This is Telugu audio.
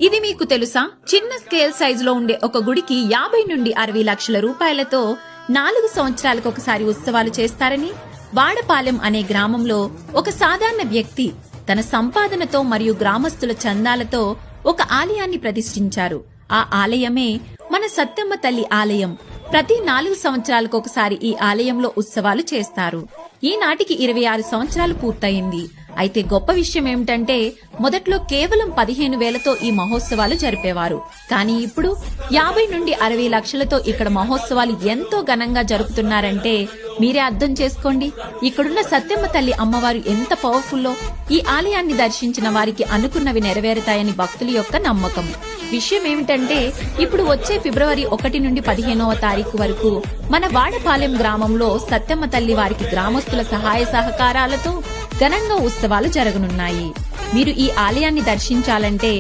ఇది మీకు తెలుసా? చిన్న స్కేల్ సైజులో ఉండే ఒక గుడికి 50 నుండి 60 లక్షల రూపాయలతో 4 సంవత్సరాలకు ఒకసారి ఉత్సవాలు చేస్తారని వాడపాలెం అనే గ్రామంలో ఒక సాధారణ వ్యక్తి తన సంపాదనతో మరియు గ్రామస్తుల చందాలతో ఒక ఆలయాన్ని ప్రతిష్ఠించారు. ఆ ఆలయమే మన సత్తెమ్మ తల్లి ఆలయం. ప్రతి 4 సంవత్సరాలకు ఒకసారి ఈ ఆలయంలో ఉత్సవాలు చేస్తారు. ఈనాటికి 26 సంవత్సరాలు పూర్తయింది. అయితే గొప్ప విషయం ఏమిటంటే మొదట్లో కేవలం 15,000తో ఈ మహోత్సవాలు జరిపేవారు. కానీ ఇప్పుడు 50 నుండి 60 లక్షలతో ఇక్కడ మహోత్సవాలు ఎంతో ఘనంగా జరుపుతున్నారంటే మీరే అర్థం చేసుకోండి. ఇక్కడున్న సత్తెమ్మ తల్లి అమ్మవారు ఎంత పవర్ఫుల్లో. ఈ ఆలయాన్ని దర్శించిన వారికి అనుకున్నవి నెరవేరుతాయని భక్తుల యొక్క నమ్మకం. విషయం ఏమిటంటే ఇప్పుడు వచ్చే ఫిబ్రవరి 1 నుండి 15వ తారీఖు వరకు మన వాడపాలెం గ్రామంలో సత్తెమ్మ తల్లి వారికి గ్రామస్తుల సహాయ సహకారాలతో ఘనంగా ఉత్సవాలు జరగనున్నాయి. మీరు ఈ ఆలయాన్ని దర్శించాలంటే